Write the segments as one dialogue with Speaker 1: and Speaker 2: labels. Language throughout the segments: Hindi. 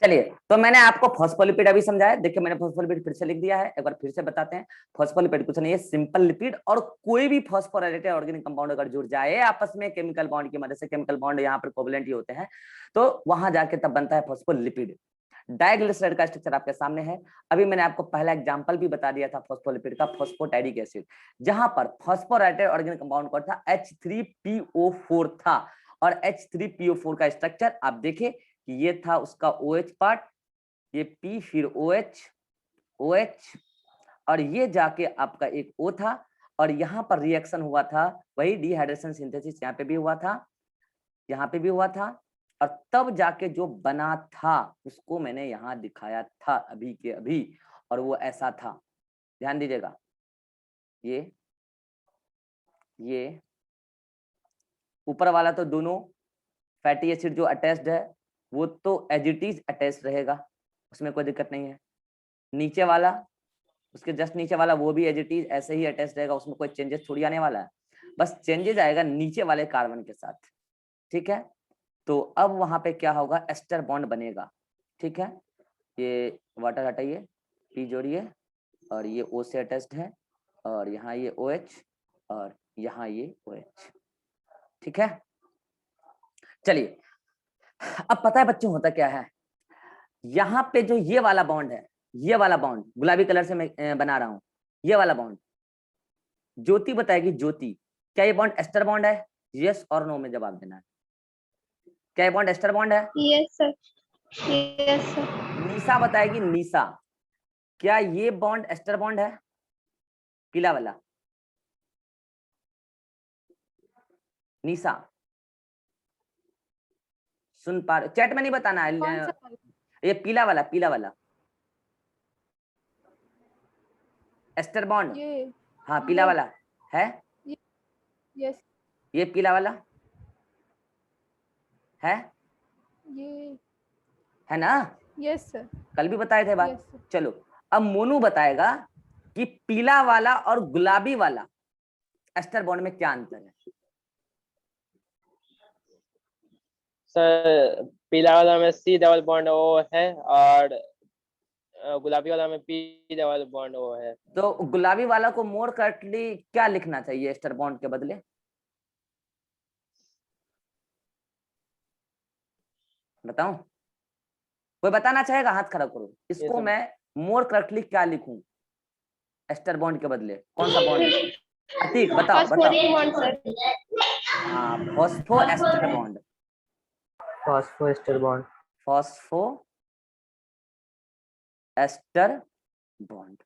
Speaker 1: चलिए, तो मैंने आपको फॉस्फोलिपिड अभी समझाया। देखिए मैंने फॉस्फोलिपिड फिर से लिख दिया है, एक बार फिर से बताते हैं। फॉस्फोलिपिड कुछ नहीं है, सिंपल लिपिड, और कोई भी फॉस्फोराइलेटेड ऑर्गेनिक कंपाउंड अगर जुड़ जाए आपस में केमिकल बॉन्ड की मदद से, केमिकल बॉन्ड यहाँ पर कोवलेंट ही होते हैं, तो वहां जाके तब बनता है फॉस्फोलिपिड। डाइग्लिसराइड का स्ट्रक्चर आपके सामने है। अभी मैंने आपको पहला एग्जांपल भी बता दिया था फॉस्फोलिपिड का, फॉस्फोटाइडिक एसिड, जहां पर फॉस्फोराइलेटेड ऑर्गेनिक कंपाउंड कौन था, H3PO4 था। और H3PO4 का स्ट्रक्चर आप देखें कि ये था उसका OH पार्ट, ये P फिर OH, और ये जाके आपका एक O था, और यहाँ पर रिएक्शन हुआ था, वही डिहाइड्रेशन सिंथेसिस यहाँ पे भी हुआ था, यहाँ पे भी हुआ था, और तब जाके जो बना था उसको मैंने यहाँ दिखाया था अभी के अभी, और वो ऐसा था। ध्यान दीजिएगा, ये ऊपर वाला तो दोनों फैटी एसिड जो अटैच्ड है वो तो एज इट इज अटैच्ड रहेगा, उसमें कोई दिक्कत नहीं है। नीचे वाला, उसके जस्ट नीचे वाला, वो भी एज इट इज ऐसे ही अटैच्ड रहेगा, उसमें कोई चेंजेस थोड़ी आने वाला है, बस चेंजेस आएगा नीचे वाले कार्बन के साथ। ठीक है, तो अब वहां पे क्या होगा, एस्टर बॉन्ड बनेगा। ठीक है, ये वाटर हटाइए, पी जोड़िए, और ये O से अटैच्ड है, और यहाँ ये OH, और यहाँ ये OH। ठीक है, चलिए अब पता है बच्चों होता क्या है, यहाँ पे जो ये वाला बॉन्ड है, ये वाला बॉन्ड गुलाबी कलर से मैं बना रहा हूं, ये वाला बॉन्ड, ज्योति बताएगी, ज्योति क्या ये बॉन्ड एस्टर बॉन्ड है? यस और नो में जवाब देना है। क्या ये बॉन्ड एस्टर बॉन्ड है?
Speaker 2: Yes sir, yes sir.
Speaker 1: Nisha बताएगी, निशा क्या ये बॉन्ड एस्टर बॉन्ड है? पीला वाला, निशा सुन पा रहे? चैट में नहीं बताना है, ये पीला वाला, पीला वाला एस्टर बॉन्ड, हाँ पीला वाला है,
Speaker 2: यस,
Speaker 1: ये पीला वाला है,
Speaker 2: ये
Speaker 1: है ना?
Speaker 2: यस सर,
Speaker 1: कल भी बताए थे बात।
Speaker 2: yes,
Speaker 1: चलो अब मोनू बताएगा कि पीला वाला और गुलाबी वाला एस्टर बॉन्ड में क्या अंतर है।
Speaker 3: सर पीला वाला में C डबल बॉन्ड O है, और गुलाबी वाला में P डबल बॉन्ड O है।
Speaker 1: तो गुलाबी वाला को मोर करेक्टली क्या लिखना चाहिए एस्टर बॉन्ड के बदले? बताऊं? कोई बताना चाहेगा? हाथ खड़ा करो, इसको मैं मोर करेक्टली क्या लिखूं एस्टर बॉन्ड के बदले, कौन सा बॉन्ड लिखूं? अतीक बताओ बताओ। हाँ, phosphoester bond,
Speaker 4: phosphoester bond,
Speaker 1: phosphoester bond.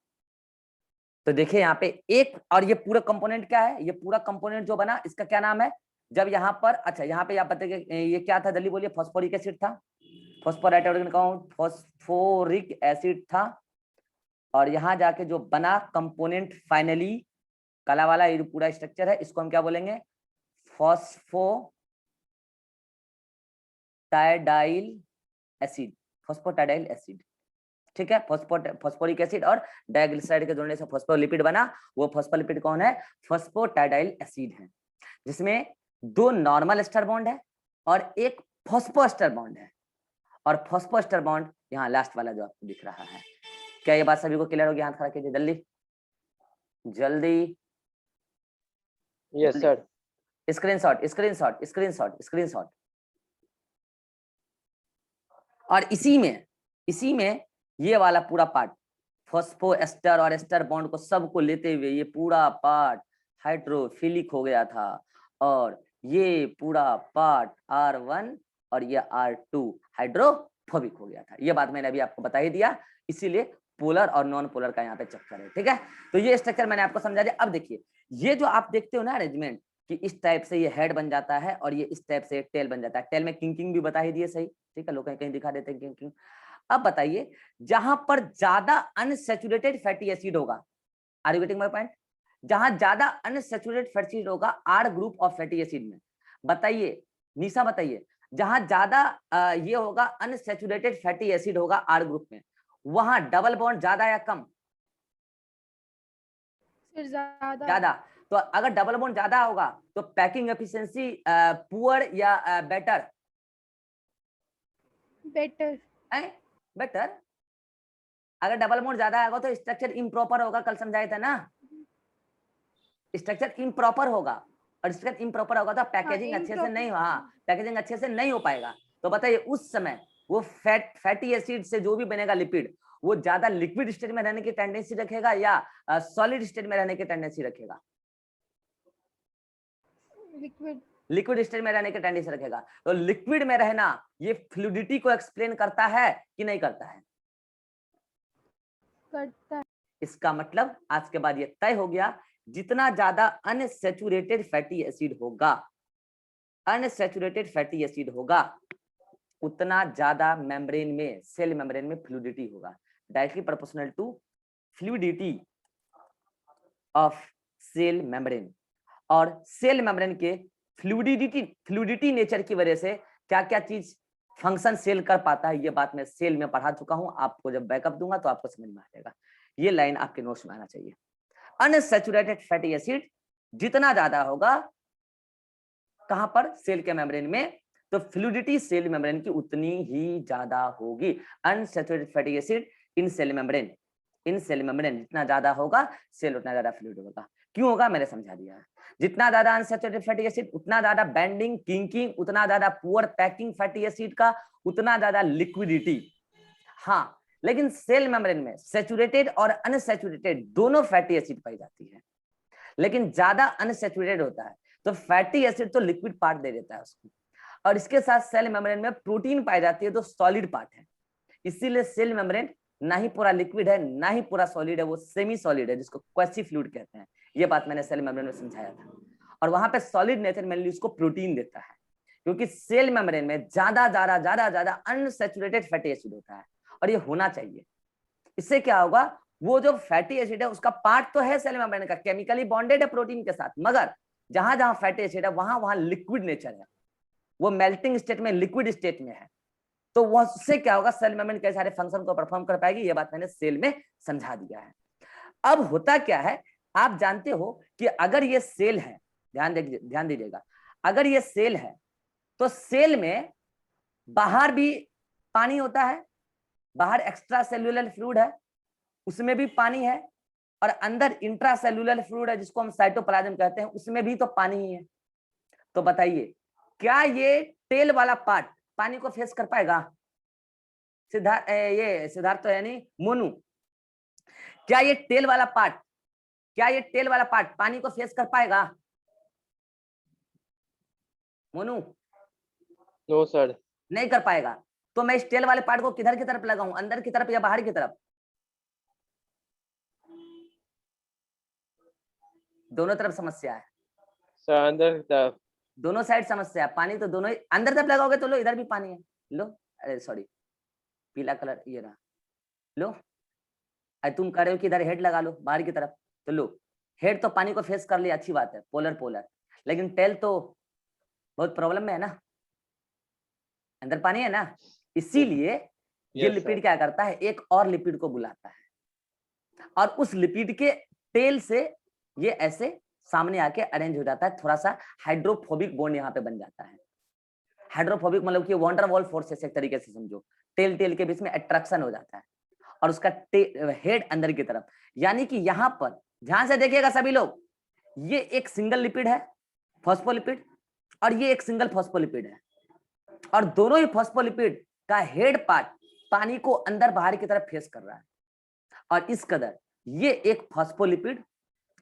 Speaker 1: तो देखिए यहाँ पे एक, और ये पूरा कंपोनेंट क्या है, ये पूरा कंपोनेंट जो बना इसका क्या नाम है? जब यहाँ पर, अच्छा यहाँ पे आप बताइए ये क्या था, जल्दी बोलिए। फॉस्फोरिक एसिड था, phosphorylated organic compound phosphoric acid था, और यहाँ जाके जो बना कंपोनेंट फाइनली काला वाला, ये पूरा स्ट्रक्चर है, इसको हम क्या बोलेंगे? फॉस्फोटाइडाइल एसिड, फॉस्फोटाइडाइल एसिड। ठीक है, फॉस्फोरिक एसिड और डाइग्लिसराइड के जोड़ने से फॉस्फोलिपिड बना, वो फॉस्फोलिपिड कौन है? फॉस्फोटाइडाइल एसिड है, जिसमें दो नॉर्मल एस्टर बॉन्ड है और एक फॉस्फोएस्टर बॉन्ड है, और फॉस्फोएस्टर बॉन्ड यहाँ लास्ट वाला जो आपको दिख रहा है। क्या ये बात सभी को क्लियर होगी? हाथ खड़ा कीजिए जल्दी जल्दी।
Speaker 3: Yes sir.
Speaker 1: Screenshot screenshot screenshot screenshot. और इसी में ये वाला पूरा पार्ट, फॉस्फो एस्टर और एस्टर बॉन्ड को सबको लेते हुए ये पूरा पार्ट हाइड्रोफिलिक हो गया था, और ये पूरा पार्ट R1 और ये R2 हाइड्रोफोबिक हो गया था। ये बात मैंने अभी आपको बता ही दिया, इसीलिए पोलर और नॉन पोलर का यहाँ पे चक्कर है। ठीक है, तो ये स्ट्रक्चर मैंने आपको समझा दिया। अब देखिए ये जो आप देखते हो ना अरेंजमेंट, कि इस टाइप से ये हेड बन जाता है और ये इस टाइप से टेल बन जाता है। टेल में किंग भी बता ही दिए, सही? ठीक है, लोग कहीं कहीं दिखा देते हैं किंग। अब बताइए, जहां पर ज्यादा अनसैचुरेटेड फैटी एसिड होगा, are you getting my point? जहां ज्यादा अनसैचुरेटेड फैटी एसिड होगा R group of fatty acid में, बताइए निशा बताइए, जहां ज्यादा ये होगा अनसैचुरेटेड फैटी एसिड होगा आर ग्रुप में, वहां डबल बॉन्ड ज्यादा या कम? ज्यादा। तो अगर डबल बॉन्ड ज्यादा होगा तो पैकिंग एफिशिएंसी पुअर या बेटर?
Speaker 2: बेटर।
Speaker 1: बेटर। अगर डबल बॉन्ड ज्यादा आएगा तो स्ट्रक्चर इम्प्रॉपर होगा, कल समझाया था ना, स्ट्रक्चर इम्प्रॉपर होगा, और स्ट्रक्चर इम्प्रॉपर होगा तो पैकेजिंग अच्छे से नहीं, हाँ पैकेजिंग अच्छे से नहीं हो पाएगा। तो बताइए उस समय वो फैटी एसिड से जो भी बनेगा लिपिड, वो ज्यादा लिक्विड स्टेट में रहने की टेंडेंसी रखेगा या सॉलिड स्टेट में रहने की टेंडेंसी रखेगा?
Speaker 2: लिक्विड।
Speaker 1: लिक्विड स्टेट में रहने की टेंडेंसी रखेगा। तो लिक्विड में रहना ये फ्लूइडिटी को एक्सप्लेन करता है कि नहीं करता है?
Speaker 2: करता है।
Speaker 1: इसका मतलब आज के बाद ये तय हो गया, जितना ज्यादा अनसैचुरेटेड फैटी एसिड होगा, अनसैचुरेटेड फैटी एसिड होगा, उतना ज्यादा मेम्ब्रेन में, सेल मेम्ब्रेन में फ्लूइडिटी होगा, directly proportional to fluidity of cell membrane. और सेल मेम्ब्रेन के फ्लूइडिटी नेचर की वजह से क्या क्या चीज फंक्शन सेल कर पाता है, ये बात मैं सेल में पढ़ा चुका हूं, आपको जब बैकअप दूंगा तो आपको समझ में आ जाएगा। ये लाइन आपके नोट्स में आना चाहिए। अनसैचुरेटेड फैटी एसिड जितना ज्यादा होगा कहां पर, सेल के मेम्ब्रेन में, तो फ्लूइडिटी सेल मेम्ब्रेन की उतनी ही ज्यादा होगी। Unsaturated fatty acid in cell membrane, in cell membrane जितना ज्यादा होगा सेल उतना ज्यादा फ्लूइड होगा। क्यों होगा मैंने समझा दिया है। जितना ज्यादा अनसैचुरेटेड फैटी एसिड उतना ज्यादा बेंडिंग किंकिंग, उतना ज्यादा पुअर पैकिंग फैटी एसिड का, उतना ज्यादा लिक्विडिटी। हाँ, लेकिन सेल मेम्ब्रेन में सैचुरेटेड और अनसैचुरेटेड दोनों फैटी एसिड पाई जाती है, लेकिन ज्यादा अनसैचुरेटेड होता है तो फैटी एसिड तो लिक्विड पार्ट दे देता है उसको, और इसके साथ सेल मेम्ब्रेन में प्रोटीन पाई जाती है तो सॉलिड पार्ट है। इसीलिए सेल मेम्ब्रेन ना ही पूरा लिक्विड है ना ही पूरा सॉलिड है, वो सेमी सॉलिड है जिसको क्वेसी फ्लूइड कहते हैं। ये बात मैंने सेल मेम्ब्रेन में समझाया था। और वहां पे सॉलिड नेचर मेनली उसको प्रोटीन देता है, क्योंकि सेल मेम्ब्रेन में ज्यादा ज्यादा ज्यादा ज्यादा अनसैचुरेटेड फैटी एसिड होता है, और ये होना चाहिए। इससे क्या होगा, वो जो फैटी एसिड है उसका पार्ट तो है सेल मेम्ब्रेन का, केमिकली बॉन्डेड है प्रोटीन के साथ, मगर जहां जहां फैटी एसिड है वहां वहां लिक्विड नेचर है, वो मेल्टिंग स्टेट में, लिक्विड स्टेट में है। तो वो उससे क्या होगा, सेल मेम्ब्रेन कई सारे फंक्शन को परफॉर्म कर पाएगी। ये बात मैंने सेल में समझा दिया है। अब होता क्या है, आप जानते हो कि अगर ये सेल है, ध्यान दीजिएगा, अगर ये सेल है तो सेल में बाहर भी पानी होता है, बाहर एक्स्ट्रा सेल्यूलर फ्लूइड है उसमें भी पानी है, और अंदर इंट्रा सेल्यूलर फ्लूइड है जिसको हम साइटोप्लाज्म कहते हैं, उसमें भी तो पानी ही है। तो बताइए क्या ये टेल वाला पार्ट पानी को फेस कर पाएगा? सिद्धार्थ तो है नहीं, मोनू, क्या ये टेल वाला पार्ट पानी को फेस कर पाएगा? मोनू
Speaker 3: नो सर,
Speaker 1: नहीं कर पाएगा। तो मैं इस टेल वाले पार्ट को किधर की तरफ लगाऊं, अंदर की तरफ या बाहर की तरफ? दोनों तरफ समस्या है
Speaker 3: सर अंदर की तरफ।
Speaker 1: दोनों साइड समस्या है। पानी तो दोनों ही अंदर तरफ लगाओगे तो लो, इधर भी पानी है, लो, अरे सॉरी पीला कलर ये रहा, लो। अरे तुम कह रहे हो कि इधर हेड लगा लो बाहर की तरफ, तो लो, हेड तो पानी को फेस कर लिया, अच्छी बात है, पोलर, लेकिन टेल तो बहुत प्रॉब्लम में है ना, अंदर पानी है ना। इसीलिए ये लिपिड क्या करता है, एक और लिपिड को बुलाता है, और उस लिपिड के टेल से ये ऐसे सामने आके अरेंज हो जाता है, थोड़ा सा हाइड्रोफोबिक बॉन्ड यहाँ पे बन जाता है। हाइड्रोफोबिक मतलब कि वंडर वॉल फोर्सेस एक तरीके से समझो, टेल के बीच में अट्रैक्शन हो जाता है, और उसका हेड अंदर की तरफ। यानी कि यहाँ पर ध्यान से देखिएगा सभी लोग, ये एक सिंगल लिपिड है फॉस्फोलिपिड, और ये एक सिंगल फॉस्फोलिपिड है, और दोनों ही फॉस्फोलिपिड का हेड पार्ट पानी को अंदर बाहर की तरफ फेस कर रहा है, और इस कदर ये एक फॉस्फोलिपिड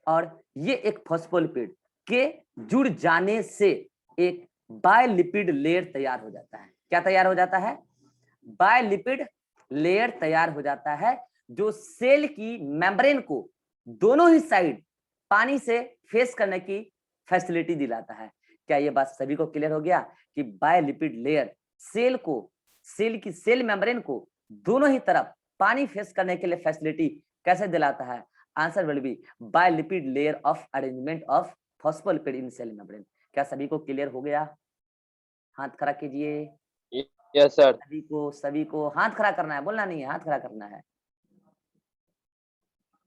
Speaker 1: और ये एक फॉस्फोलिपिड के जुड़ जाने से एक बायलिपिड लेयर तैयार हो जाता है। क्या तैयार हो जाता है? बायलिपिड लेयर तैयार हो जाता है, जो सेल की मेम्ब्रेन को दोनों ही साइड पानी से फेस करने की फैसिलिटी दिलाता है। क्या ये बात सभी को क्लियर हो गया कि बायलिपिड लेयर सेल मेम्ब्रेन को दोनों ही तरफ पानी फेस करने के लिए फैसिलिटी कैसे दिलाता है? Answer will be bilipid layer of arrangement of phospholipid in cell membrane. क्या सभी को क्लियर हो गया? हाथ खड़ा कीजिए।
Speaker 3: Yes sir.
Speaker 1: सभी को हाथ खड़ा करना है, बोलना नहीं है, हाथ खड़ा करना है।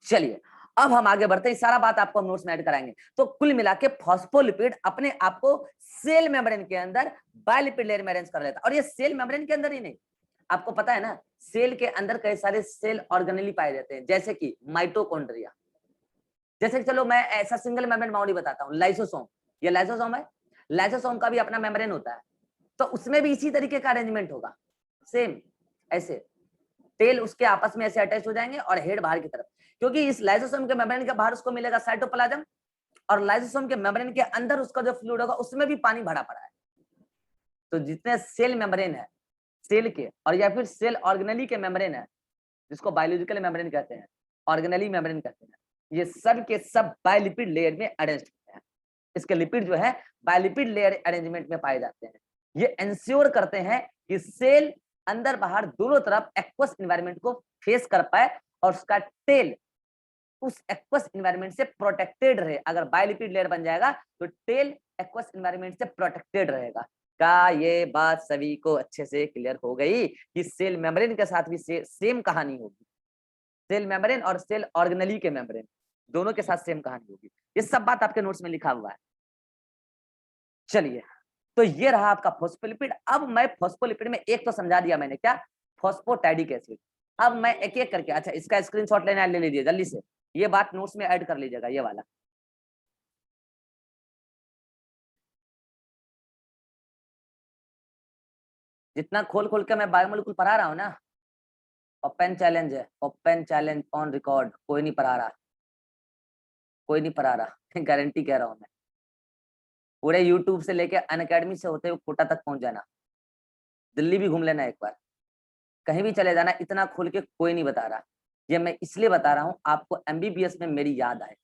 Speaker 1: चलिए अब हम आगे बढ़ते हैं, सारा बात आपको हम नोट्स में ऐड कराएंगे। तो कुल मिला के फॉस्फोलिपिड अपने आप को सेल मेम्ब्रेन के अंदर बायलिपिड लेयर में अरेंज कर लेता है, और ये सेल मेम्ब्रेन के अंदर ही नहीं, आपको पता है ना, सेल के अंदर कई सारे सेल ऑर्गेनेली पाए जाते हैं, जैसे कि माइटोकॉन्ड्रिया। जैसे कि चलो मैं ऐसा सिंगल मेम्ब्रेन बाउंड्री बताता हूँ, लाइसोसोम। ये लाइसोसोम है, लाइसोसोम का भी अपना मेम्ब्रेन होता है, तो उसमें भी इसी तरीके का अरेंजमेंट होगा, सेम ऐसे टेल उसके आपस में ऐसे अटैच हो जाएंगे और हेड बाहर की तरफ, क्योंकि इस लाइसोसोम के मेम्ब्रेन के बाहर उसको मिलेगा साइटोप्लाज्म, और लाइसोसोम के मेम्ब्रेन के अंदर उसका जो फ्लूइड होगा उसमें भी पानी भरा पड़ा है। तो जितने सेल मेम्ब्रेन है सेल के, और या फिर सेल ऑर्गेनेली के मेम्ब्रेन है, जिसको बायोलॉजिकल मेम्ब्रेन कहते हैं, ऑर्गेनेली मेम्ब्रेन कहते हैं, ये सब के सब बायोलिपिड लेयर में अरेंज होते हैं। इसके लिपिड जो है बायोलिपिड लेयर अरेंजमेंट में पाए जाते हैं। ये इंश्योर करते हैं कि सेल अंदर बाहर दोनों तरफ एक्वस एनवायरनमेंट को फेस कर पाए और उसका टेल उस एक्वस एनवायरनमेंट से प्रोटेक्टेड रहे। अगर बायोलिपिड लेयर बन जाएगा तो टेल एक्वस एनवायरनमेंट से प्रोटेक्टेड रहेगा। क्या ये बात सभी को अच्छे से क्लियर हो गई कि सेल मेम्ब्रेन के साथ भी सेम कहानी होगी? सेल मेम्ब्रेन और सेल ऑर्गेनेली के मेम्ब्रेन दोनों के साथ सेम कहानी होगी। ये सब बात आपके नोट्स में लिखा हुआ है। चलिए, तो ये रहा आपका फॉस्फोलिपिड। अब मैं फॉस्फोलिपिड में एक तो समझा दिया मैंने, क्या? फॉस्फोटैडिक एसिड। अब मैं एक एक करके, अच्छा इसका स्क्रीनशॉट लेना है, ले लीजिए जल्दी से, ये बात नोट्स में ऐड कर लीजिएगा, ये वाला। जितना खोल खोल के मैं बायोमोलिक्यूल पढ़ा रहा हूँ ना, ओपन चैलेंज है, ओपन चैलेंज ऑन रिकॉर्ड, कोई नहीं पढ़ा रहा, कोई नहीं पढ़ा रहा गारंटी कह रहा हूँ मैं। पूरे यूट्यूब से लेके अनअकैडमी से होते हुए कोटा तक पहुंच जाना, दिल्ली भी घूम लेना एक बार, कहीं भी चले जाना, इतना खोल के कोई नहीं बता रहा। ये मैं इसलिए बता रहा हूँ आपको एमबीबीएस में मेरी याद आए।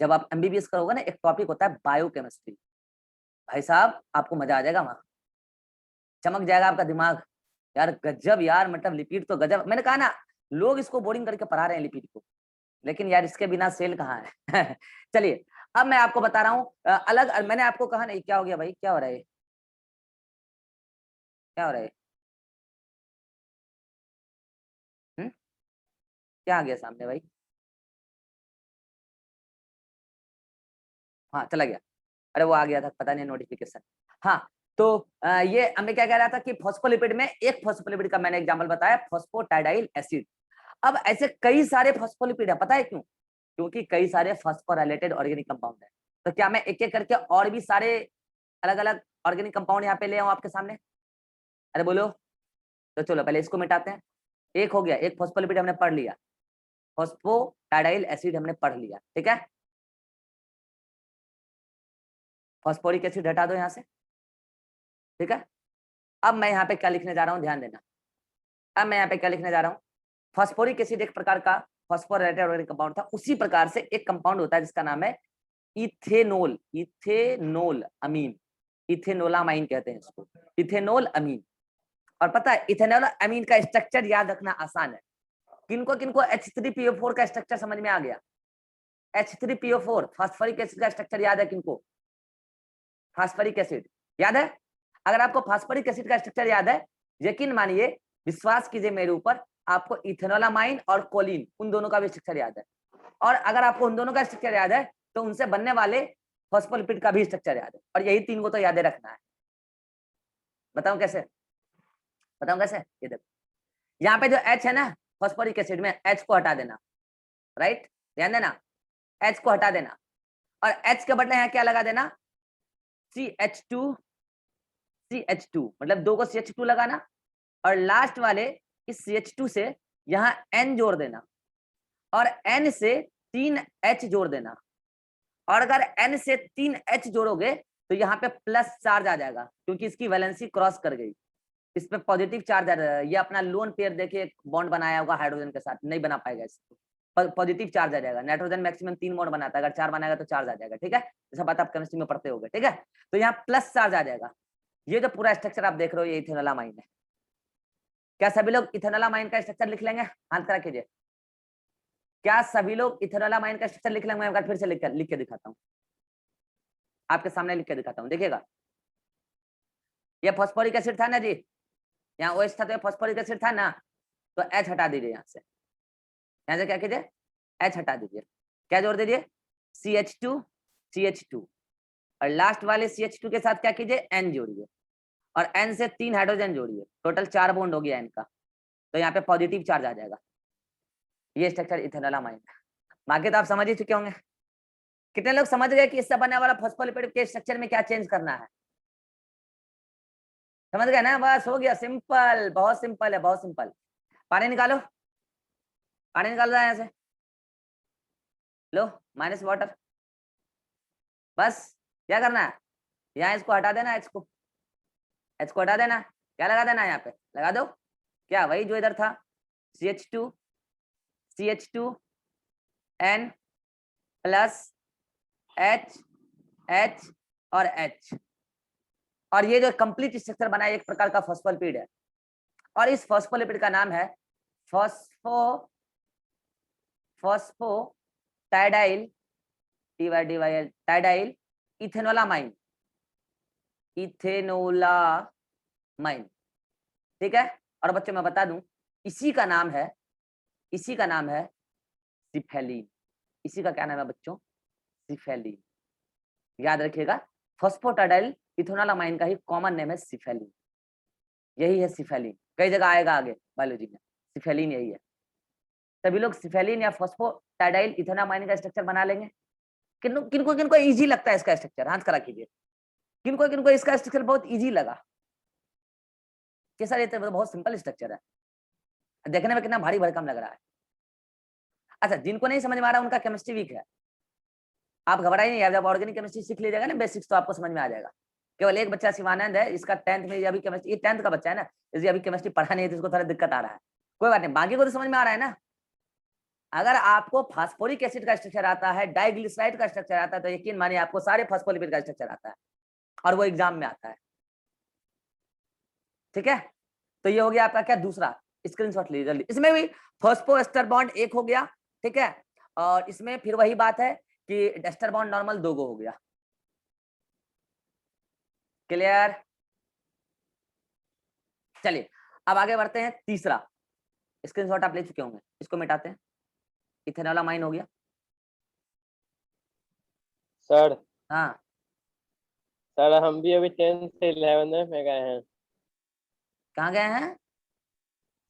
Speaker 1: जब आप एमबीबीएस करोगे ना, एक टॉपिक होता है बायोकेमिस्ट्री, भाई साहब आपको मजा आ जाएगा, वहां चमक जाएगा आपका दिमाग। यार गजब यार, मतलब लिपिड तो गजब। मैंने कहा ना, लोग इसको बोरिंग करके पढ़ा रहे हैं लिपिड को, लेकिन यार इसके बिना सेल कहाँ है चलिए, अब मैं आपको बता रहा हूँ अलग। मैंने आपको कहा नहीं, क्या हो गया भाई, क्या हो रहा है, क्या हो रहा है? क्या आ गया सामने भाई? हाँ चला गया, अरे वो आ गया था, पता नहीं नोटिफिकेशन। हाँ, तो ये हमें क्या कह रहा था कि फॉस्फोलिपिड में एक फॉस्फोलिपिड का मैंने एग्जांपल बताया, फॉस्फोटाइडाइल एसिड। अब ऐसे कई सारे फॉस्फोलिपिड है, पता है क्यों? क्योंकि कई सारे फॉस्फोराइलेटेड ऑर्गेनिक कंपाउंड है। तो क्या मैं एक एक करके और भी सारे अलग अलग ऑर्गेनिक कंपाउंड यहाँ पे ले आऊं आपके सामने? अरे बोलो, तो चलो पहले इसको मिटाते हैं। एक हो गया, एक फॉस्फोलिपिड हमने पढ़ लिया, फॉस्फोटाइडाइल एसिड हमने पढ़ लिया, ठीक है। फॉस्फोरिक एसिड हटा दो यहाँ से, ठीक है। अब मैं यहाँ पे क्या लिखने जा रहा हूँ, ध्यान देना। अब मैं यहाँ पे क्या लिखने जा रहा हूँ, फॉस्फोरिक एसिड एक प्रकार का फॉस्फोराइलेटेड ऑर्गेनिक कंपाउंड था। उसी प्रकार से एक कंपाउंड होता है जिसका नाम है इथेनॉल, इथेनॉल अमीन, इथेनोलामाइन कहते हैं इसको, इथेनॉल अमीन। और पता है इथेनॉल अमीन का स्ट्रक्चर याद रखना आसान है। किनको किनको H3PO4 का स्ट्रक्चर समझ में आ गया? H3PO4 फास्फोरिक एसिड का स्ट्रक्चर याद है किनको? फास्फोरिक एसिड याद है? अगर आपको फास्फोरिक एसिड का स्ट्रक्चर याद है, यकीन मानिए, विश्वास कीजिए मेरे ऊपर, आपको इथेनोलामाइन और कोलिन उन दोनों का भी स्ट्रक्चर याद है। और अगर आपको उन दोनों का स्ट्रक्चर याद है तो उनसे बनने वाले फॉस्फोलिपिड का भी स्ट्रक्चर याद है। और यही तीन को तो याद रखना है। बताऊं कैसे? बताऊं कैसे? ये देखो, यहाँ पे जो H है ना फॉस्फोरिक एसिड में, H को हटा देना, राइट, ध्यान देना, H को हटा देना, और H के बदले यहाँ क्या लगा देना, CH2, CH2, मतलब दो को CH2 लगाना, और लास्ट वाले इस CH2 से यहाँ N जोड़ देना, और N से 3H जोड़ देना। और अगर N से 3H जोड़ोगे तो यहाँ पे प्लस चार्ज आ जाएगा, क्योंकि इसकी वैलेंसी क्रॉस कर गई, इसमें पॉजिटिव चार्ज आ जाएगा। ये अपना लोन पेयर देखिए बॉन्ड बनाया होगा हाइड्रोजन के साथ, नहीं बना पाएगा इसको, पॉजिटिव चार्ज आ जाएगा। नाइट्रोजन मैक्सिमम 3 बॉन्ड बनाता है, अगर 4 बनाएगा तो चार्ज आ जाएगा, ठीक है। ऐसा बात आप केमिस्ट्री में पढ़ते होंगे, ठीक है। तो यहाँ प्लस चार्ज आ जाएगा। ये जो पूरा स्ट्रक्चर आप देख रहे हो ये इथेनोलामाइन है। क्या सभी लोग इथेनोलामाइन का स्ट्रक्चर लिख लेंगे? हाथ खड़ा कीजिए। क्या सभी लोग इथेनोलामाइन का स्ट्रक्चर लिख लेंगे? मैं एक बार फिर से लिख के दिखाता हूँ, आपके सामने लिख के दिखाता हूँ, देखिएगा। ये फॉस्फोरिक एसिड था ना जी, यहाँ OH था तो फॉस्फोरिक एसिड था ना, तो H हटा दीजिए यहाँ से, यहाँ से क्या कीजिए, H हटा दीजिए, क्या जोड़ दीजिए, CH2, CH2, और लास्ट वाले CH2 के साथ क्या कीजिए, N जोड़िए। और N से 3 हाइड्रोजन जोड़िए, टोटल 4 बॉन्ड हो गया इनका, तो यहाँ पे पॉजिटिव चार्ज आ जाएगा। ये स्ट्रक्चर इथेनोलामाइन। बाकी तो आप समझ ही चुके होंगे। कितने लोग समझ गए कि इससे बनने वाला फॉस्फोलिपिड के स्ट्रक्चर में क्या चेंज करना है? समझ गए ना? बस हो गया, सिंपल, बहुत सिंपल है, बहुत सिंपल। पानी निकालो, पानी निकाल रहा है यहाँ से, लो माइनस वाटर। बस क्या करना है, यहाँ इसको हटा देना, एच को हटा देना, क्या लगा देना है यहाँ पे, लगा दो क्या, वही जो इधर था, CH2 N प्लस H और H, और ये जो कंप्लीट स्ट्रक्चर बना है एक प्रकार का फॉस्फोलिपिड है, और इस फॉस्फोलिपिड का नाम है फॉस्फोटाइडाइल टाइडाइल इथेनोलामाइन, ठीक है। और बच्चों मैं बता दूं, इसी का नाम है सिफेलिन। इसी का क्या नाम है बच्चों, सिफेलिन। याद रखिएगा, फॉस्फोटाइडाइल इथेनोलामाइन का ही कॉमन नेम है सिफेलिन, यही है सिफेलिन। कई जगह आएगा आगे बायोलॉजी में, सिफेलिन यही है। सभी लोग सिफेलिन या फॉस्फोटाइडाइल इथेनोलामाइन का स्ट्रक्चर बना लेंगे। किनको इजी लगता है इसका स्ट्रक्चर, हाथ खड़ा कीजिए। किनको इसका स्ट्रक्चर बहुत इजी लगा कि सर ये तो बहुत सिंपल स्ट्रक्चर है, देखने में कितना भारी भरकम लग रहा है। अच्छा, जिनको नहीं समझ में आ रहा उनका केमिस्ट्री वीक है, आप घबराइए नहीं, जब ऑर्गेनिक केमिस्ट्री सीख लीजिएगा ना बेसिक्स, तो आपको समझ में आ जाएगा। केवल एक बच्चा शिवानंद है, इसका 10th में, ये अभी केमिस्ट्री, ये 10th का बच्चा है ना, इसे अभी केमिस्ट्री पढ़ा नहीं है तो इसको थोड़ा दिक्कत आ रहा है। कोई बात नहीं, बाकी को तो समझ में आ रहा है ना। अगर आपको फास्फोरिक एसिड का स्ट्रक्चर आता है, डाइग्लिसराइड का स्ट्रक्चर आता है, तो यकीन मानिए आपको सारे फास्फोलिपिड का स्ट्रक्चर आता है, और वो एग्जाम में आता है। ठीक है, तो ये हो गया आपका क्या, दूसरा। स्क्रीनशॉट लीजिए जल्दी। इसमें भी फॉस्फोएस्टर बॉन्ड एक हो गया, ठीक है, और इसमें फिर वही बात है कि एस्टर बॉन्ड नॉर्मल 2 गो हो गया। क्लियर? चलिए अब आगे बढ़ते हैं। तीसरा स्क्रीनशॉट आप ले चुके होंगे, इसको मिटाते हैं। इथेनोलामाइन हो गया
Speaker 3: सर।
Speaker 1: हाँ,
Speaker 3: सर हम भी अभी 10th से 11th में गए हैं
Speaker 1: कहाँ गए हैं?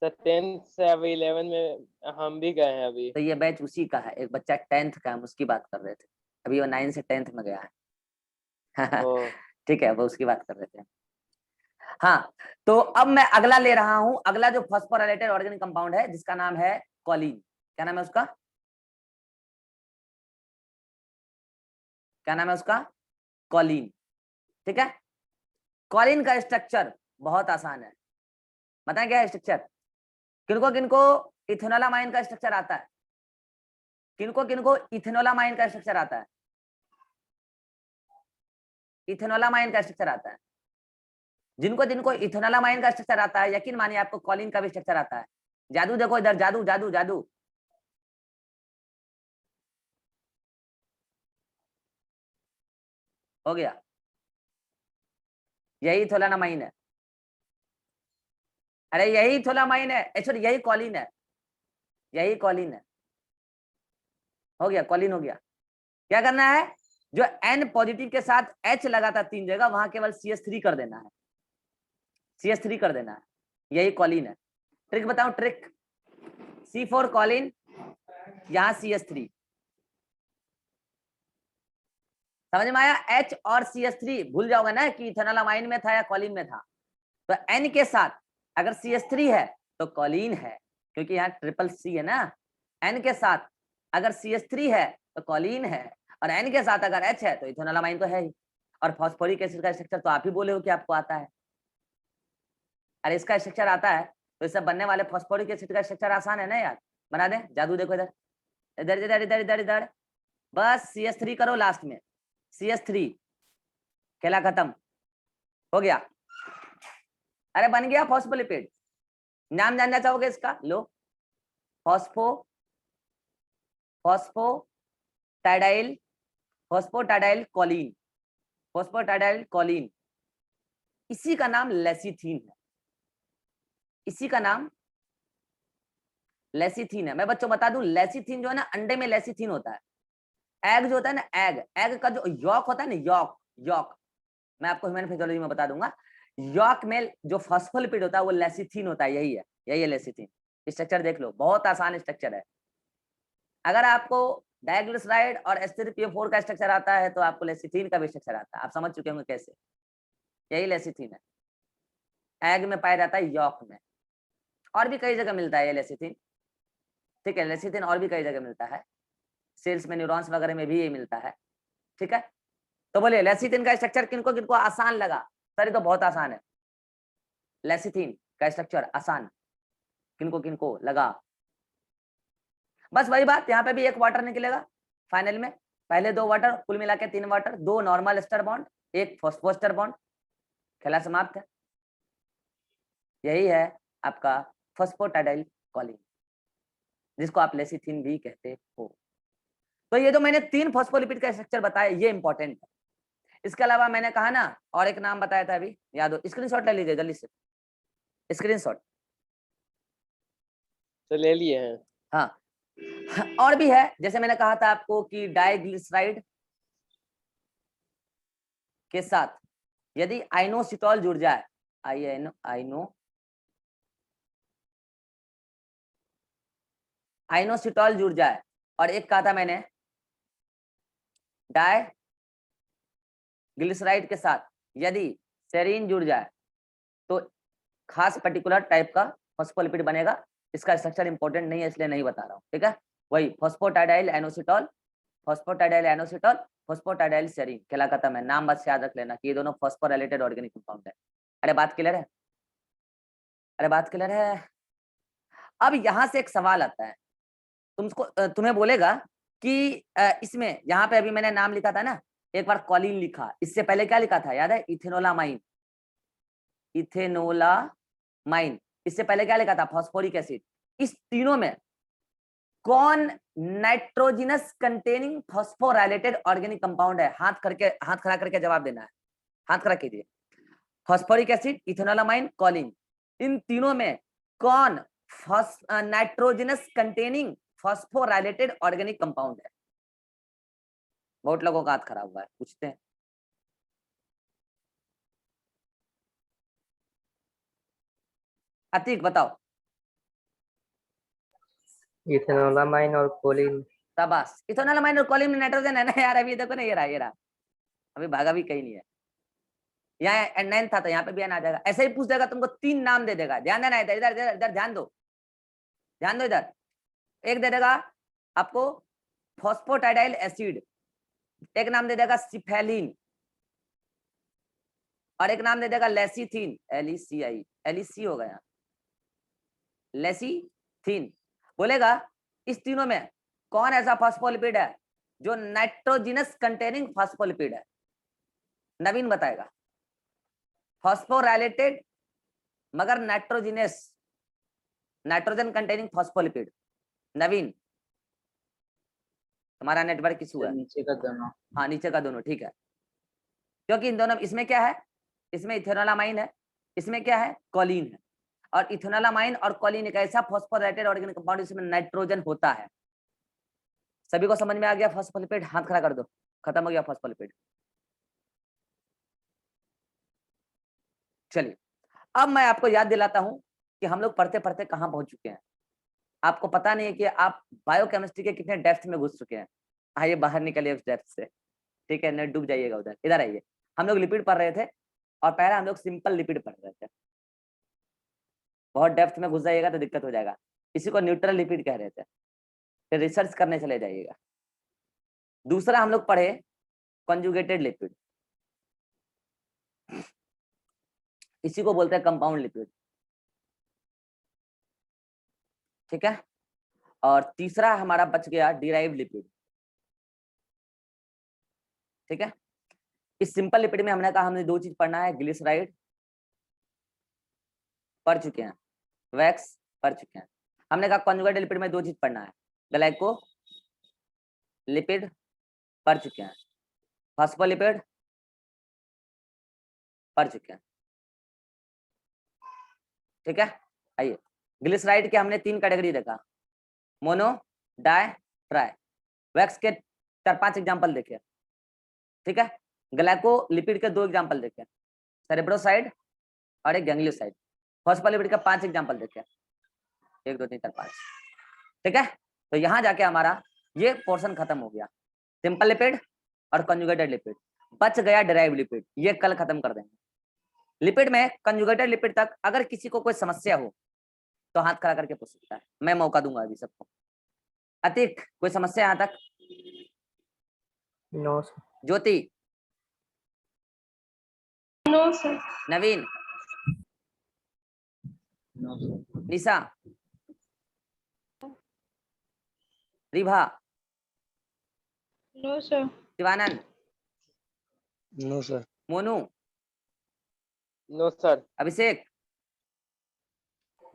Speaker 3: सर। 10th से अभी 11th में हम भी गए हैं अभी।
Speaker 1: तो ये बैच उसी का है, एक बच्चा 10th का, हम उसकी बात कर रहे थे। अभी वो 9 से 10th में गया है।
Speaker 3: ओ
Speaker 1: ठीक है, वो उसकी बात कर रहे थे। हाँ, तो अब मैं अगला ले रहा हूं। अगला जो फॉस्फोराइलेटेड ऑर्गेनिक कंपाउंड है जिसका नाम है कॉलिन। क्या नाम है उसका? क्या नाम है उसका? कॉलिन। ठीक है, कॉलिन का स्ट्रक्चर बहुत आसान है। बताएं क्या है स्ट्रक्चर? किनको इथेनोलामाइन का स्ट्रक्चर आता है? किनको इथेनोलामाइन का स्ट्रक्चर आता है? इथेनोलामाइन का स्ट्रक्चर आता है। जिनको इथेनोलामाइन का स्ट्रक्चर आता है, यकीन मानिए आपको कॉलिन का भी स्ट्रक्चर आता है। जादू देखो इधर, जादू जादू जादू। हो गया, यही इथेनोलामाइन है। अरे यही इथेनोलामाइन है, सॉरी यही कॉलिन है, यही कॉलिन है। हो गया, कॉलिन हो गया। क्या करना है, जो N पॉजिटिव के साथ H लगा था 3 जगह, वहां केवल CH3 कर देना है, CH3 कर देना है। यही कॉलिन है। ट्रिक बताऊं, ट्रिक। C4 कॉलिन, यहां CH3। समझ में आया? H और CH3 भूल जाओगे ना कि इथेनोलामाइन में था या कॉलिन में था। तो N के साथ अगर CH3 है तो कॉलिन है, क्योंकि यहाँ ट्रिपल C है ना। N के साथ अगर CH3 है तो कॉलिन है, और N के साथ अगर H है तो इथेनोलामाइन तो है ही। और फास्फोरिक एसिड का स्ट्रक्चर तो आप ही बोले हो कि आपको आता है। अरे इसका स्ट्रक्चर आता है तो इससे बनने वाले फास्फोरिक एसिड का स्ट्रक्चर आसान है ना यार। बना दे, जादू देखो इधर इधर इधर इधर इधर इधर, बस CH3 करो लास्ट में, CH3, खेला खत्म, हो गया। अरे बन गया फॉस्फोलिपिड। नाम जानना चाहोगे इसका? लो, फॉस्फोटाइडाइल कॉलिन, फॉस्फोटाइडाइल कॉलिन। इसी का नाम लेसिथीन है, इसी का नाम लेसिथीन है। मैं बच्चों बता दूं, लेसिथीन जो है ना, अंडे में लेसिथीन होता है। एग जो होता है ना, एग का जो यॉक होता है ना, यॉक, मैं आपको ह्यूमन फिजियोलॉजी में बता दूंगा। यॉक में जो फॉस्फोलिपिड होता है वो लेसिथिन होता है, यही है लेसिथिन। स्ट्रक्चर देख लो, बहुत आसान स्ट्रक्चर है। अगर आपको डाइग्लिसराइड और H3PO4 का स्ट्रक्चर आता है तो आपको लेसिथिन का भी स्ट्रक्चर आता है। आप समझ चुके होंगे कैसे, यही लेसिथिन है। एग में पाया जाता है, यॉक में, और भी कई जगह मिलता है ये लेसिथिन, ठीक है। लेसिथिन और भी कई जगह मिलता है, सेल्स में, न्यूरॉन्स वगैरह में भी ये मिलता है, ठीक है। तो बोलिए लेसिथिन का स्ट्रक्चर किनको किनको आसान लगा? सर ये तो बहुत आसान है, लेसिथिन का स्ट्रक्चर आसान किनको किनको लगा? बस वही बात, यहाँ पे भी एक वाटर निकलेगा फाइनल में, पहले 2 वाटर, कुल मिला के 3 water, 2 normal ester bond, 1 phosphoester bond, खेला समाप्त है। यही है आपका फॉस्फोटाइडाइल कॉलिन, जिसको आप लेसिथिन भी कहते हो। तो ये जो मैंने 3 फॉस्फोलिपिड का स्ट्रक्चर बताया ये इंपॉर्टेंट है। इसके अलावा मैंने कहा ना, और एक नाम बताया था अभी, याद हो, स्क्रीनशॉट ले लीजिए जल्दी से, स्क्रीनशॉट।
Speaker 3: तो ले लिए हैं।
Speaker 1: हाँ, और भी है, जैसे मैंने कहा था आपको कि डाइग्लिसराइड के साथ यदि आइनोसिटॉल जुड़ जाए, आइनोसिटॉल जुड़ जाए, और एक कहा था मैंने डाइग्लिसराइड के साथ यदि सेरीन जुड़ जाए तो खास पर्टिकुलर टाइप का फॉस्फोलिपिड बनेगा। इसका स्ट्रक्चर इंपॉर्टेंट नहीं है इसलिए नहीं बता रहा हूँ, ठीक है। वही फॉस्फोटाइडाइल एनोसिटॉल, फॉस्फोटाइडाइल एनोसिटॉल, फॉस्फोटाइडाइल सेरीन कहलाता है। नाम बस याद रख लेना कि ये दोनों फॉस्फोराइलेटेड ऑर्गेनिक कंपाउंड है। अरे बात क्लियर है? अरे बात क्लियर है? अब यहाँ से एक सवाल आता है, तुम्हें बोलेगा कि इसमें यहाँ पे अभी मैंने नाम लिखा था ना, एक बार कॉलिन लिखा, इससे पहले क्या लिखा था याद है? इथेनोलामाइन, इथेनोलामाइन, इससे पहले क्या लिखा था? Phosphoric acid. इस तीनों में कौन nitrogenous containing phosphorylated organic compound है? हाथ खड़ा करके जवाब देना है, हाथ खड़ा कीजिए। फॉस्फोरिक एसिड, इथेनोलामाइन, कॉलिन, इन तीनों में कौन nitrogenous containing phosphorylated organic compound है? बहुत लोगों का हाथ खड़ा हुआ है, पूछते हैं। अतीक बताओ।
Speaker 4: इथेनोलामाइन और कोलिन।
Speaker 1: शाबाश, इथेनोलामाइन और कॉलिन में नाइट्रोजन है ना यार। अभी देखो ना, ये रहा, अभी भागा भी कहीं नहीं है। यहाँ 9 था तो यहाँ पे भी आ जाएगा। ऐसे ही पूछ देगा तुमको, 3 नाम दे देगा, ध्यान देना, इधर इधर इधर ध्यान दो, ध्यान दो इधर। एक दे देगा आपको फॉस्फोटाइडाइल एसिड, एक नाम दे देगा सिफेलिन, और एक नाम दे देगा लेसिथिन, LECI, LEC हो गया, लेसिथिन। बोलेगा इस तीनों में कौन ऐसा फॉस्फोलिपिड है जो नाइट्रोजिनस कंटेनिंग फॉस्फोलिपिड है? नवीन बताएगा। फॉस्फोराइलेटेड मगर नाइट्रोजिनस, नाइट्रोजन कंटेनिंग फॉस्फोलिपिड। नवीन, तुम्हारा नेटवर्क इशू है।
Speaker 4: नीचे का दोनों।
Speaker 1: हाँ नीचे का दोनों, ठीक है, क्योंकि इन दोनों, इसमें क्या है? इसमें इथेनोलामाइन है, इसमें क्या है? कॉलिन है। और इथेनोलामाइन और कॉलिन एक ऐसा फॉस्फोराइलेटेड ऑर्गेनिक कंपाउंड जिसमें नाइट्रोजन होता है। सभी को समझ में आ गया फॉस्फोलिपिड? हाथ खड़ा कर दो, खत्म हो गया फॉस्फोलिपिड। चलिए अब मैं आपको याद दिलाता हूं कि हम लोग पढ़ते पढ़ते कहां पहुंच चुके हैं। आपको पता नहीं है कि आप बायोकेमिस्ट्री के कितने डेप्थ में घुस चुके हैं। आइए बाहर निकलिए उस डेप्थ से, ठीक है, न डूब जाइएगा उधर। इधर आइए, हम लोग लिपिड पढ़ रहे थे और पहले हम लोग सिंपल लिपिड पढ़ रहे थे। बहुत डेप्थ में घुस जाइएगा तो दिक्कत हो जाएगा। इसी को न्यूट्रल लिपिड कह रहे थे, फिर रिसर्च करने चले जाइएगा। दूसरा हम लोग पढ़े कंजुगेटेड लिपिड, इसी को बोलते हैं कंपाउंड लिपिड, ठीक है। और तीसरा हमारा बच गया डिराइव्ड लिपिड, ठीक है। इस सिंपल लिपिड में हमने कहा हमने 2 चीज पढ़ना है, ग्लिसराइड पढ़ चुके हैं, वैक्स पढ़ चुके हैं। हमने कहा कंजुगेटेड लिपिड में 2 चीज पढ़ना है, ग्लाइको लिपिड पढ़ चुके हैं, फॉस्फोलिपिड पढ़ चुके हैं, ठीक है। आइए, ग्लिसराइड के हमने 3 कैटेगरी देखा, मोनो, डाई, ट्राई। वैक्स के 4-5 एग्जांपल देखे, ठीक है। ग्लाइको लिपिड के 2 एग्जांपल देखे, सेरेब्रोसाइड और एक गैंग्लियोसाइड। फॉस्फोलिपिड का 5 एग्जाम्पल देखे, 1 2 3 4 5। ठीक है, तो यहाँ जाके हमारा ये पोर्शन खत्म हो गया, सिंपल लिपिड और कंजुगेटेड लिपिड। बच गया डेराइव लिपिड, ये कल खत्म कर देंगे। लिपिड में कंजुगेटेड लिपिड तक अगर किसी को कोई समस्या हो तो हाथ खड़ा करके पूछ सकता है, मैं मौका दूंगा अभी सबको। अतिक, कोई समस्या यहाँ तक?
Speaker 4: No sir.
Speaker 1: Jyoti,
Speaker 2: no sir.
Speaker 1: Naveen, Nisha, Ribha,
Speaker 2: no sir.
Speaker 1: Shivanand,
Speaker 3: no sir.
Speaker 1: Monu,
Speaker 3: no sir.
Speaker 1: Abhishek,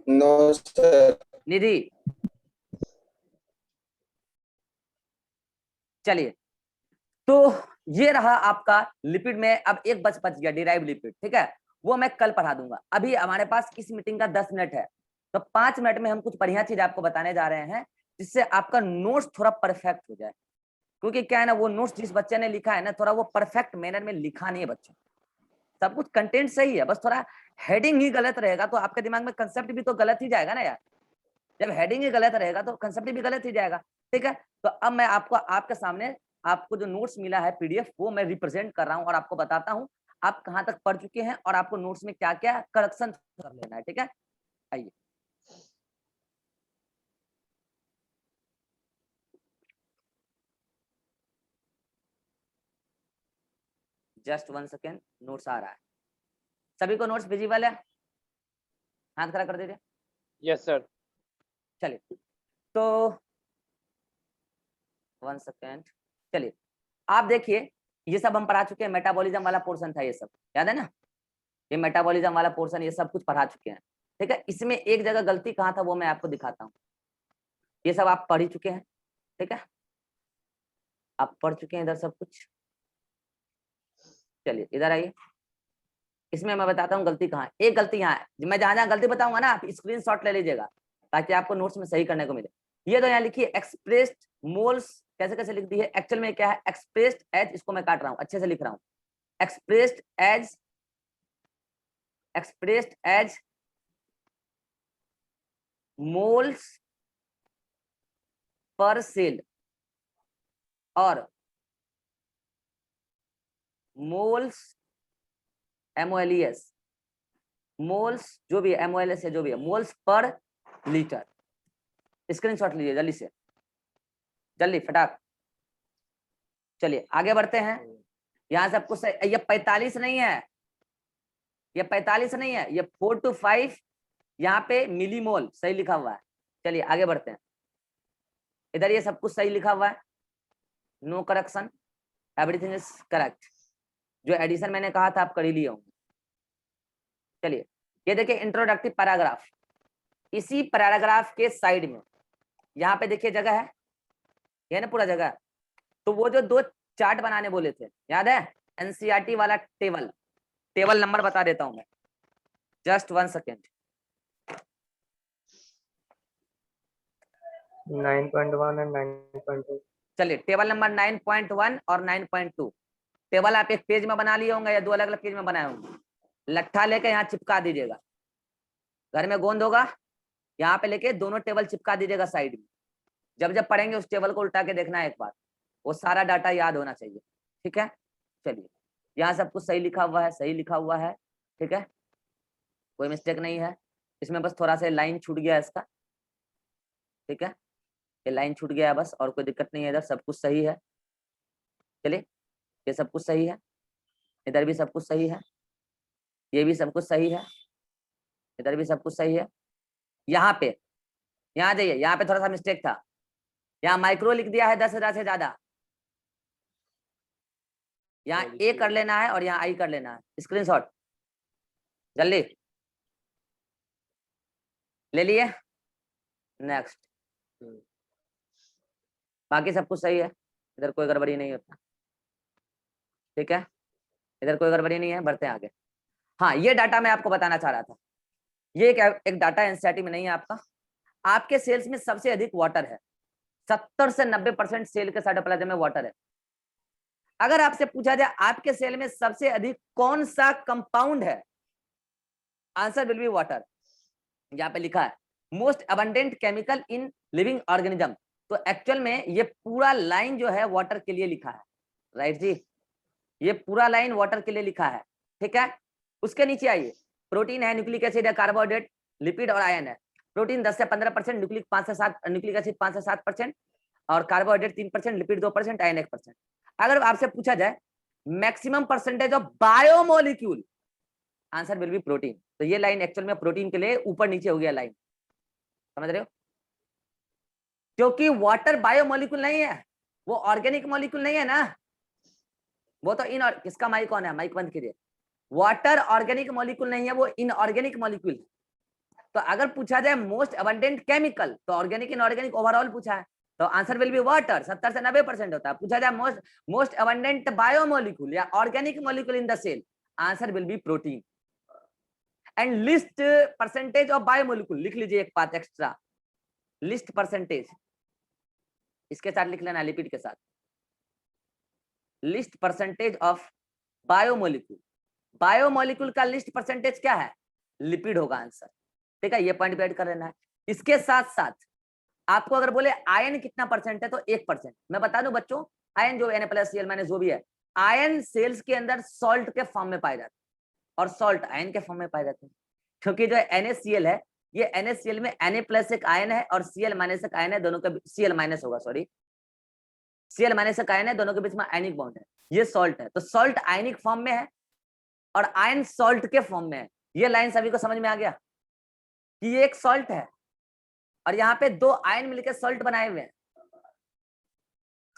Speaker 5: no sir.
Speaker 1: Nidhi. चलिए, तो ये रहा आपका लिपिड में। अब एक बच गया डिराइव लिपिड, ठीक है, वो मैं कल पढ़ा दूंगा। अभी हमारे पास इस मीटिंग का 10 मिनट है, तो 5 मिनट में हम कुछ बढ़िया चीज आपको बताने जा रहे हैं जिससे आपका नोट्स थोड़ा परफेक्ट हो जाए। क्योंकि क्या है ना, वो नोट्स जिस बच्चे ने लिखा है ना, थोड़ा वो परफेक्ट मैनर में लिखा नहीं है बच्चों। सब कुछ कंटेंट सही है, बस थोड़ा हेडिंग ही गलत रहेगा तो आपके दिमाग में कंसेप्ट भी तो गलत ही जाएगा ना यार। जब हेडिंग ही गलत रहेगा तो कंसेप्ट भी गलत ही जाएगा। ठीक है, तो अब मैं आपको आपके सामने आपको जो नोट्स मिला है पीडीएफ, वो मैं रिप्रेजेंट कर रहा हूँ और आपको बताता हूँ आप कहाँ तक पढ़ चुके हैं और आपको नोट्स में क्या क्या करेक्शन कर लेना है। ठीक है, आइए। जस्ट 1 सेकेंड, नोट्स आ रहा है। सभी को नोट्स विजिबल है? हाथ खड़ा कर दीजिए।
Speaker 3: Yes sir.
Speaker 1: चलिए, तो 1 सेकेंड। चलिए, आप देखिए, ये सब हम पढ़ा चुके हैं। मेटाबॉलिज्म वाला पोर्शन था ये सब, याद है ना? ये मेटाबॉलिज्म वाला पोर्शन, ये सब कुछ पढ़ा चुके हैं। ठीक है, इसमें एक जगह गलती कहाँ था वो मैं आपको दिखाता हूँ। ये सब आप पढ़ ही चुके हैं, ठीक है, आप पढ़ चुके हैं इधर सब कुछ। चलिए इधर आइए, इसमें मैं बताता हूँ गलती कहाँ है। एक गलती यहाँ है, मैं जहाँ जहाँ गलती बताऊंगा ना आप स्क्रीनशॉट ले लीजिएगा ताकि आपको नोट्स में सही करने को मिले। ये तो यहाँ लिखिए एक्सप्रेस्ड मोल्स, कैसे कैसे लिख दी है, एक्चुअल में क्या है एक्सप्रेस्ड एज, इसको मैं काट रहा हूँ, अच्छे से लिख रहा हूँ। Expressed as moles per cell और मोल्स MOLES, मोल्स जो भी है MOLS है जो भी है, मोल्स पर लीटर। स्क्रीनशॉट लीजिए जल्दी से, जल्दी फटाक। चलिए आगे बढ़ते हैं। यहाँ सब कुछ ये 45 नहीं है, ये 45 नहीं है, ये 4 to 5 यहाँ पे मिलीमोल सही लिखा हुआ है। चलिए आगे बढ़ते हैं, इधर ये सब कुछ सही लिखा हुआ है, no correction, everything is correct. जो एडिशन मैंने कहा था आप कर ही लिए होंगे। चलिए ये देखिए इंट्रोडक्टिव पैराग्राफ, इसी पैराग्राफ के साइड में यहाँ पे देखिए जगह है, ये ना पूरा जगह। तो वो जो 2 चार्ट बनाने बोले थे याद है, एनसीईआरटी वाला टेबल नंबर बता देता हूं मैं, जस्ट 1 सेकेंड।
Speaker 4: 9.1 and 9.2।
Speaker 1: चलिए टेबल नंबर 9.1 और 9.2 टेबल आप एक पेज में बना लिए होंगे या 2 अलग अलग पेज में बनाए होंगे। लट्ठा लेके यहाँ चिपका दीजिएगा, घर में गोंद होगा, यहाँ पे लेके दोनों टेबल चिपका दीजिएगा साइड में। जब जब पढ़ेंगे उस टेबल को उल्टा के देखना है एक बार, वो सारा डाटा याद होना चाहिए। ठीक है, चलिए यहाँ सब कुछ सही लिखा हुआ है, सही लिखा हुआ है, ठीक है, कोई मिस्टेक नहीं है इसमें, बस थोड़ा सा लाइन छूट गया इसका। ठीक है, ये लाइन छूट गया बस, और कोई दिक्कत नहीं है, इधर सब कुछ सही है। चलिए ये सब कुछ सही है, इधर भी सब कुछ सही है, ये भी सब कुछ सही है, इधर भी सब कुछ सही है। यहाँ पे यहाँ जाइए, यहाँ पे थोड़ा सा मिस्टेक था, यहाँ माइक्रो लिख दिया है 10,000 से ज्यादा, यहाँ ए कर लेना है और यहाँ आई कर लेना है। स्क्रीनशॉट जल्दी ले लिए, नेक्स्ट। बाकी सब कुछ सही है, इधर कोई गड़बड़ी नहीं होता। ठीक है, इधर कोई गड़बड़ी नहीं है, बढ़ते हैं आगे। हाँ ये डाटा मैं आपको बताना चाह रहा था, ये एक डाटा एनसीईआरटी में नहीं है आपका। आपके सेल्स में सबसे अधिक वाटर है, 70 से 90% सेल के साइटोप्लाज्म में वाटर है। अगर आपसे पूछा जाए आपके सेल में सबसे अधिक कौन सा कंपाउंड है, आंसर विल बी वाटर। यहाँ पे लिखा है most abundant chemical in living organism, तो एक्चुअल में ये पूरा लाइन जो है वाटर के लिए लिखा है, राइट जी, ये पूरा लाइन वाटर के लिए लिखा है, ठीक है। उसके नीचे आइए, प्रोटीन है, न्यूक्लिक एसिड है, कार्बोहाइड्रेट, लिपिड और आयन है। प्रोटीन 10 से 15%, न्यूक्लिक 5 से 7, न्यूक्लिक एसिड 5 से 7% और कार्बोहाइड्रेट 3%, लिपिड 2%, आयन 1%। अगर आपसे पूछा जाए maximum percentage of biomolecule, answer will be protein. तो ये लाइन एक्चुअल में प्रोटीन के लिए ऊपर नीचे हो गया लाइन, समझ रहे हो, क्योंकि वाटर बायोमोलिक्यूल नहीं है, वो ऑर्गेनिक मॉलिक्यूल नहीं है ना, वो तो इन, किसका माइक कौन है, माइक बंद कीजिए। वाटर ऑर्गेनिक मॉलिक्यूल नहीं है, वो इनऑर्गेनिक मॉलिक्यूल है। तो अगर पूछा जाए मोस्ट अबंडेंट केमिकल, तो ऑर्गेनिक इनऑर्गेनिक ओवरऑल पूछा है, तो आंसर विल बी वाटर, 70 से 90% होता है। पूछा जाए मोस्ट अबंडेंट बायोमोलिक्यूल या organic molecule in the cell, answer will be protein. And list percentage of biomolecule, लिख लीजिए एक बात एक्स्ट्रा, लिस्ट परसेंटेज इसके साथ लिख लेना, लिपिड के साथ, list percentage of biomolecule. Biomolecule का लिस्ट परसेंटेज क्या है, लिपिड होगा आंसर, ठीक है, ये पॉइंट भी ऐड कर लेना है। इसके साथ साथ आपको अगर बोले आयन कितना परसेंट है, तो 1%। मैं बता दूं बच्चों, आयन जो Na+Cl- जो भी है, आयन सेल्स के अंदर सॉल्ट के फॉर्म में पाए जाते हैं, और सॉल्ट आयन के फॉर्म में पाए जाते हैं, क्योंकि जो NaCl है, ये NaCl में Na+ एक आयन है और Cl- एक आयन है, दोनों का Cl- होगा, सॉरी, Cl- एक आयन है, दोनों के बीच में आयनिक बॉन्ड है, ये सॉल्ट है। तो सॉल्ट आयनिक फॉर्म में है और आयन सॉल्ट के फॉर्म में है। ये लाइन सभी को समझ में आ गया कि ये एक सॉल्ट है और यहाँ पे दो आयन मिलकर सॉल्ट बनाए हुए हैं,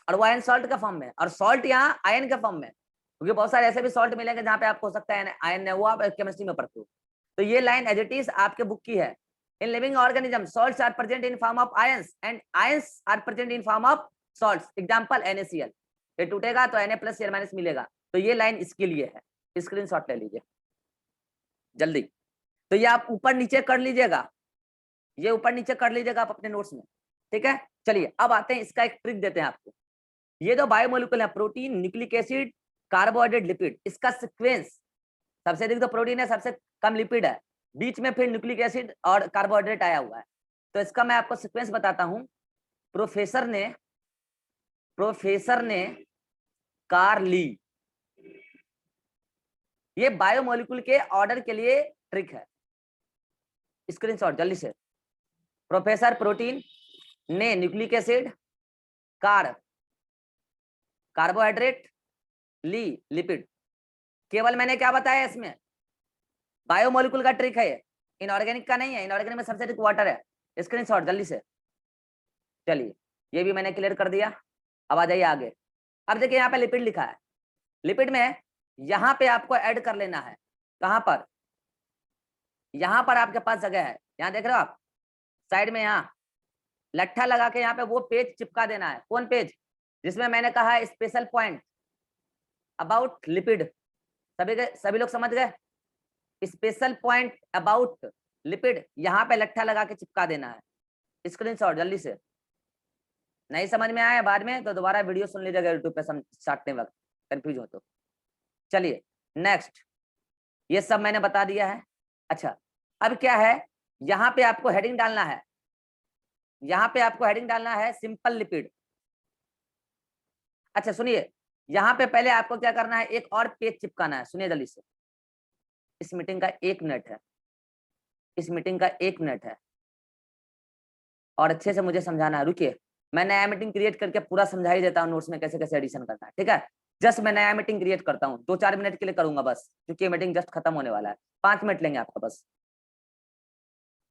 Speaker 1: और वो आयन सॉल्ट का फॉर्म में है, और सॉल्ट यहाँ आयन के फॉर्म में है, क्योंकि बहुत सारे ऐसे भी सॉल्ट मिलेंगे जहाँ पे आपको हो सकता है आयन है, वो आप केमिस्ट्री में पढ़ते हो। तो ये लाइन एज इट इज आपके बुक की है। In living organism salts are present in form of ions and ions are present in form of salts, example NaCl, ये टूटेगा तो Na+Cl- मिलेगा, तो ये लाइन इसके लिए है, स्क्रीनशॉट ले लीजिए जल्दी। तो ये आप ऊपर नीचे कर लीजिएगा, ये ऊपर नीचे कर लीजिएगा आप अपने नोट्स में, ठीक है। चलिए अब आते हैं, इसका एक ट्रिक देते हैं आपको। ये जो बायोमोलिक्यूल है, protein, nucleic acid, carbohydrate, lipid, इसका सीक्वेंस, सबसे अधिक तो प्रोटीन है, सबसे कम लिपिड है, बीच में फिर न्यूक्लिक एसिड और कार्बोहाइड्रेट आया हुआ है। तो इसका मैं आपको सीक्वेंस बताता हूं। प्रोफेसर ने कार ली, ये बायोमोलिक्यूल के ऑर्डर के लिए ट्रिक है, स्क्रीनशॉट जल्दी से। प्रोफेसर प्रोटीन ने न्यूक्लिक एसिड, कार्बोहाइड्रेट, ली लिपिड। केवल मैंने क्या बताया इसमें, बायोमोलिक्यूल का ट्रिक है ये, इनऑर्गेनिक का नहीं है, इनऑर्गेनिक में सबसे अधिक वाटर है। स्क्रीनशॉट जल्दी से। चलिए ये भी मैंने क्लियर कर दिया, अब आ जाइए आगे। अब देखिए यहाँ पे लिपिड लिखा है, लिपिड में यहाँ पे आपको ऐड कर लेना है, कहाँ पर, यहाँ पर आपके पास जगह है, यहाँ देख रहे हो आप साइड में, यहाँ लट्ठा लगा के यहाँ पे वो पेज चिपका देना है। कौन पेज, जिसमें मैंने कहा है स्पेशल पॉइंट अबाउट लिपिड, सभी लोग समझ गए, स्पेशल पॉइंट अबाउट लिपिड, यहाँ पे लट्ठा लगा के चिपका देना है। स्क्रीनशॉट जल्दी से। नहीं समझ में आया बाद में तो दोबारा वीडियो सुन लीजिएगा यूट्यूब पे साटने वक्त, कंफ्यूज हो तो। चलिए नेक्स्ट, ये सब मैंने बता दिया है। अच्छा अब क्या है, यहाँ पे आपको हेडिंग डालना है, यहाँ पे आपको हेडिंग डालना है सिंपल लिपिड। अच्छा सुनिए, यहाँ पे पहले आपको क्या करना है, एक और पेज चिपकाना है, सुनिए जल्दी से। इस मीटिंग का 1 मिनट है, इस मीटिंग का 1 मिनट है, और अच्छे से मुझे समझाना है। रुकिए मैं नया मीटिंग क्रिएट करके पूरा समझा ही देता हूँ नोट्स में कैसे कैसे एडिशन करना है, ठीक है। जस्ट मैं नया मीटिंग क्रिएट करता हूँ, 2-4 मिनट के लिए करूंगा बस, क्योंकि मीटिंग जस्ट खत्म होने वाला है, 5 मिनट लेंगे आपका बस।